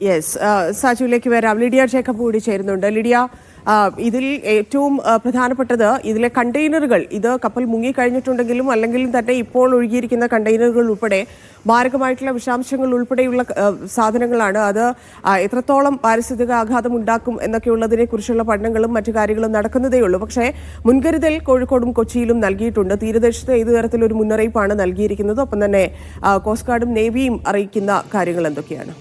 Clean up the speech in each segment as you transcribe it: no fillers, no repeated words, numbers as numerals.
Yes, സാജുവിലേക്ക് വരാം. Lydia Jacob കൂടി ചേരുന്നുണ്ട്. ലിഡിയ, ഇതിൽ ഏറ്റവും പ്രധാനപ്പെട്ടത് ഇതിലെ കണ്ടെയ്നറുകൾ, ഇത് കപ്പൽ മുങ്ങിക്കഴിഞ്ഞിട്ടുണ്ടെങ്കിലും അല്ലെങ്കിലും തന്നെ ഇപ്പോൾ ഒഴുകിയിരിക്കുന്ന കണ്ടെയ്നറുകൾ ഉൾപ്പെടെ മാരകമായിട്ടുള്ള വിഷാംശങ്ങൾ ഉൾപ്പെടെയുള്ള സാധനങ്ങളാണ്. അത് എത്രത്തോളം പാരിസ്ഥിതിക ആഘാതം ഉണ്ടാക്കും എന്നൊക്കെയുള്ളതിനെ കുറിച്ചുള്ള പഠനങ്ങളും മറ്റു കാര്യങ്ങളും നടക്കുന്നതേ ഉള്ളൂ. പക്ഷേ മുൻകരുതൽ കോഴിക്കോടും കൊച്ചിയിലും നൽകിയിട്ടുണ്ട്. തീരദേശത്ത് ഏതു തരത്തിലൊരു മുന്നറിയിപ്പാണ് നൽകിയിരിക്കുന്നത്? ഒപ്പം തന്നെ കോസ്റ്റ് ഗാർഡും നേവിയും അറിയിക്കുന്ന കാര്യങ്ങൾ എന്തൊക്കെയാണ്?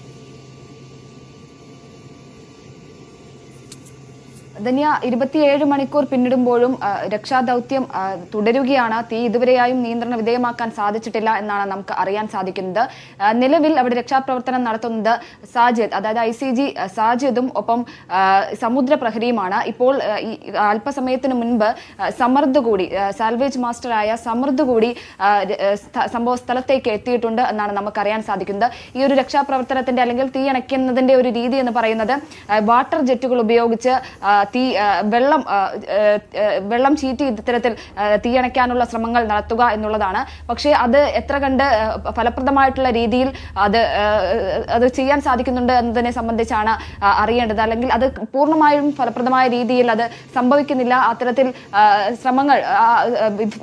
ധന്യ, 27 മണിക്കൂർ പിന്നിടുമ്പോഴും രക്ഷാദൗത്യം തുടരുകയാണ്. തീ ഇതുവരെയായും നിയന്ത്രണ വിധേയമാക്കാൻ സാധിച്ചിട്ടില്ല എന്നാണ് നമുക്ക് അറിയാൻ സാധിക്കുന്നത്. നിലവിൽ അവിടെ രക്ഷാപ്രവർത്തനം നടത്തുന്നത് സാജിദ്, അതായത് ICG സാജിദും ഒപ്പം സമുദ്ര പ്രഹരിയുമാണ്. ഇപ്പോൾ അല്പസമയത്തിന് മുൻപ് സമൃദ്ധ് കൂടി, സാൽവേജ് മാസ്റ്ററായ സമൃദ്ധ് കൂടി സംഭവ സ്ഥലത്തേക്ക് എത്തിയിട്ടുണ്ട് എന്നാണ് നമുക്കറിയാൻ സാധിക്കുന്നത്. ഈ ഒരു രക്ഷാപ്രവർത്തനത്തിന്റെ അല്ലെങ്കിൽ തീ അണയ്ക്കുന്നതിന്റെ ഒരു രീതി എന്ന് പറയുന്നത് വാട്ടർ ജെറ്റുകൾ ഉപയോഗിച്ച് വെള്ളം ചീറ്റി ഇത്തരത്തിൽ തീയണയ്ക്കാനുള്ള ശ്രമങ്ങൾ നടത്തുക എന്നുള്ളതാണ്. പക്ഷേ അത് എത്ര കണ്ട് ഫലപ്രദമായിട്ടുള്ള രീതിയിൽ അത് ചെയ്യാൻ സാധിക്കുന്നുണ്ട് എന്നതിനെ സംബന്ധിച്ചാണ് അറിയേണ്ടത്. അല്ലെങ്കിൽ അത് പൂർണ്ണമായും ഫലപ്രദമായ രീതിയിൽ അത് സംഭവിക്കുന്നില്ല. അത്തരത്തിൽ ശ്രമങ്ങൾ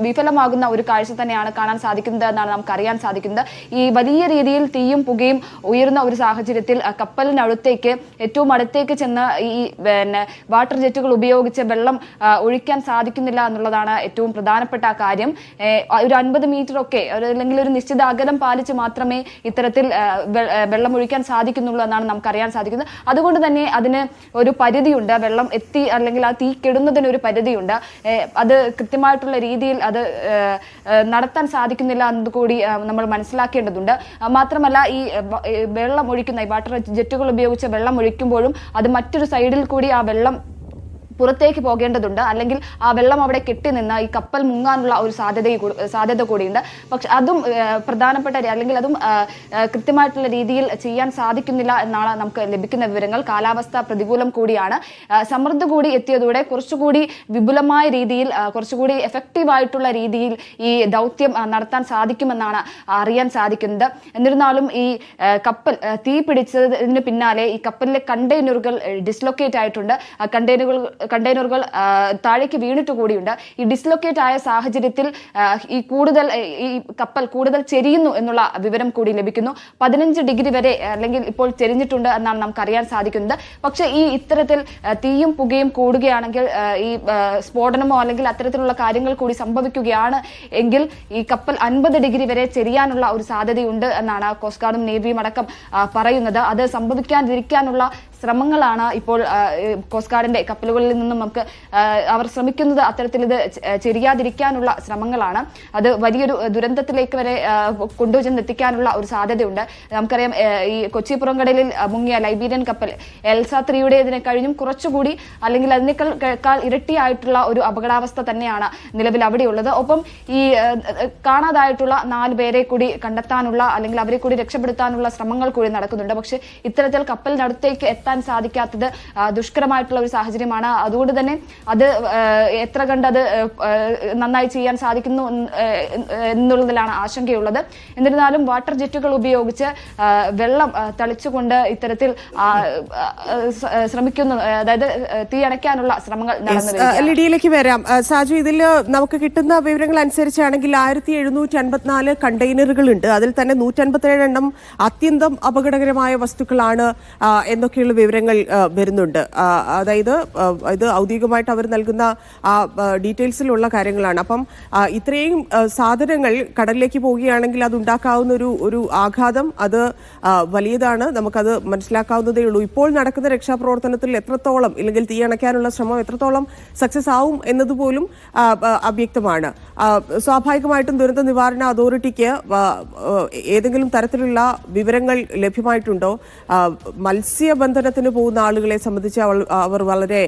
വിഫലമാകുന്ന ഒരു കാഴ്ച തന്നെയാണ് കാണാൻ സാധിക്കുന്നത് എന്നാണ് നമുക്ക് അറിയാൻ സാധിക്കുന്നത്. ഈ വലിയ രീതിയിൽ തീയും പുകയും ഉയരുന്ന ഒരു സാഹചര്യത്തിൽ കപ്പലിനടുത്തേക്ക് ഏറ്റവും അടുത്തേക്ക് ചെന്ന് ഈ വാട്ടർ ജെറ്റുകൾ ഉപയോഗിച്ച് വെള്ളം ഒഴിക്കാൻ സാധിക്കുന്നില്ല എന്നുള്ളതാണ് ഏറ്റവും പ്രധാനപ്പെട്ട കാര്യം. ഒരു 50 മീറ്റർ ഒക്കെ അല്ലെങ്കിൽ ഒരു നിശ്ചിത അകലം പാലിച്ച് മാത്രമേ ഇത്തരത്തിൽ വെള്ളം ഒഴിക്കാൻ സാധിക്കുന്നുള്ളൂ എന്നാണ് നമുക്ക് അറിയാൻ സാധിക്കുന്നത്. അതുകൊണ്ട് തന്നെ അതിന് ഒരു പരിധിയുണ്ട്. വെള്ളം എത്തി അല്ലെങ്കിൽ ആ തീ കെടുന്നതിന് ഒരു പരിധിയുണ്ട്. അത് കൃത്യമായിട്ടുള്ള രീതിയിൽ അത് നടത്താൻ സാധിക്കുന്നില്ല എന്നത് കൂടി നമ്മൾ മനസ്സിലാക്കേണ്ടതുണ്ട്. മാത്രമല്ല ഈ വെള്ളം ഒഴിക്കുന്ന ഈ വാട്ടർ ജെറ്റുകൾ ഉപയോഗിച്ച് വെള്ളം ഒഴിക്കുമ്പോഴും അത് മറ്റൊരു സൈഡിൽ കൂടി ആ വെള്ളം പുറത്തേക്ക് പോകേണ്ടതുണ്ട്. അല്ലെങ്കിൽ ആ വെള്ളം അവിടെ കെട്ടിനിന്ന് ഈ കപ്പൽ മുങ്ങാനുള്ള ഒരു സാധ്യത കൂടിയുണ്ട്. പക്ഷെ അതും പ്രധാനപ്പെട്ട അല്ലെങ്കിൽ അതും കൃത്യമായിട്ടുള്ള രീതിയിൽ ചെയ്യാൻ സാധിക്കുന്നില്ല എന്നാണ് നമുക്ക് ലഭിക്കുന്ന വിവരങ്ങൾ. കാലാവസ്ഥ പ്രതികൂലം കൂടിയാണ്. സമൃദ്ധ കൂടി എത്തിയതോടെ കുറച്ചുകൂടി വിപുലമായ രീതിയിൽ, കുറച്ചുകൂടി എഫക്റ്റീവ് ആയിട്ടുള്ള രീതിയിൽ ഈ ദൗത്യം നടത്താൻ സാധിക്കുമെന്നാണ് അറിയാൻ സാധിക്കുന്നത്. എന്നിരുന്നാലും ഈ കപ്പൽ തീ പിടിച്ചതിന് പിന്നാലെ ഈ കപ്പലിലെ കണ്ടെയ്നറുകൾ ഡിസ്ലൊക്കേറ്റ് ആയിട്ടുണ്ട്. കണ്ടെയ്നറുകൾ താഴേക്ക് വീണിട്ട് കൂടിയുണ്ട്. ഈ ഡിസ്ലൊക്കേറ്റ് ആയ സാഹചര്യത്തിൽ ഈ കപ്പൽ കൂടുതൽ ചെരിയുന്നു എന്നുള്ള വിവരം കൂടി ലഭിക്കുന്നു. 15 ഡിഗ്രി വരെ അല്ലെങ്കിൽ ഇപ്പോൾ ചെരിഞ്ഞിട്ടുണ്ട് എന്നാണ് നമുക്ക് അറിയാൻ സാധിക്കുന്നത്. പക്ഷേ ഈ ഇത്തരത്തിൽ തീയും പുകയും കൂടുകയാണെങ്കിൽ, ഈ സ്ഫോടനമോ അല്ലെങ്കിൽ അത്തരത്തിലുള്ള കാര്യങ്ങൾ കൂടി സംഭവിക്കുകയാണ് എങ്കിൽ ഈ കപ്പൽ 50 ഡിഗ്രി വരെ ചെരിയാനുള്ള ഒരു സാധ്യതയുണ്ട് എന്നാണ് കോസ്റ്റ് ഗാർഡും നേവിയും അടക്കം പറയുന്നത്. അത് സംഭവിക്കാതിരിക്കാനുള്ള ശ്രമങ്ങളാണ് ഇപ്പോൾ കോസ്റ്റ് ഗാർഡിന്റെ കപ്പലുകളിൽ നിന്നും നമുക്ക് അവർ ശ്രമിക്കുന്നത്. അത്തരത്തിൽ ഇത് ചെരിയാതിരിക്കാനുള്ള ശ്രമങ്ങളാണ്. അത് വലിയൊരു ദുരന്തത്തിലേക്ക് വരെ കൊണ്ടുചെന്നെത്തിക്കാനുള്ള ഒരു സാധ്യതയുണ്ട്. നമുക്കറിയാം, ഈ കൊച്ചി പുറംകടലിൽ മുങ്ങിയ ലൈബീരിയൻ കപ്പൽ എൽസ 3യുടേതിനെ കഴിഞ്ഞും കുറച്ചുകൂടി അല്ലെങ്കിൽ അതിനേക്കാൾ ഇരട്ടിയായിട്ടുള്ള ഒരു അപകടാവസ്ഥ തന്നെയാണ് നിലവിൽ അവിടെയുള്ളത്. ഒപ്പം ഈ കാണാതായിട്ടുള്ള 4 പേരെ കൂടി കണ്ടെത്താനുള്ള അല്ലെങ്കിൽ അവരെ കൂടി രക്ഷപ്പെടുത്താനുള്ള ശ്രമങ്ങൾ കൂടി നടക്കുന്നുണ്ട്. പക്ഷേ ഇത്തരത്തിൽ കപ്പലിനടുത്തേക്ക് എത്താൻ സാധിക്കാത്തത് ദുഷ്കരമായിട്ടുള്ള ഒരു സാഹചര്യമാണ്. അതുകൊണ്ട് തന്നെ അത് എത്ര കണ്ടത് നന്നായി ചെയ്യാൻ സാധിക്കുന്നു എന്നുള്ളതിലാണ് ആശങ്കയുള്ളത്. എന്നിരുന്നാലും വാട്ടർ ജെറ്റുകൾ ഉപയോഗിച്ച് വെള്ളം തളിച്ചുകൊണ്ട് ഇത്തരത്തിൽ ശ്രമിക്കുന്നു, അതായത് തീ അണയ്ക്കാനുള്ള ശ്രമങ്ങൾ നടന്നു. ലിഡിയയിലേക്ക് വരാം. സാജു, ഇതിൽ നമുക്ക് കിട്ടുന്ന വിവരങ്ങൾ അനുസരിച്ചാണെങ്കിൽ 1754 കണ്ടെയ്നറുകൾ ഉണ്ട്. അതിൽ തന്നെ 157 എണ്ണം അത്യന്തം അപകടകരമായ വസ്തുക്കളാണ് എന്നൊക്കെയുള്ള വിവരങ്ങൾ വരുന്നുണ്ട്. അതായത് ഇത് ഔദ്യോഗികമായിട്ട് അവർ നൽകുന്ന ആ ഡീറ്റെയിൽസിലുള്ള കാര്യങ്ങളാണ്. അപ്പം ഇത്രയും സാധനങ്ങൾ കടലിലേക്ക് പോവുകയാണെങ്കിൽ അത് ഉണ്ടാക്കാവുന്ന ഒരു ആഘാതം അത് വലിയതാണ്. നമുക്കത് മനസ്സിലാക്കാവുന്നതേ ഉള്ളൂ. ഇപ്പോൾ നടക്കുന്ന രക്ഷാപ്രവർത്തനത്തിൽ എത്രത്തോളം ഇല്ലെങ്കിൽ തീ അണയ്ക്കാനുള്ള ശ്രമം എത്രത്തോളം സക്സസ് ആവും എന്നതുപോലും അവ്യക്തമാണ്. സ്വാഭാവികമായിട്ടും ദുരന്ത നിവാരണ അതോറിറ്റിക്ക് ഏതെങ്കിലും തരത്തിലുള്ള വിവരങ്ങൾ ലഭ്യമായിട്ടുണ്ടോ? മത്സ്യബന്ധനത്തിന് പോകുന്ന ആളുകളെ സംബന്ധിച്ച് അവർ വളരെ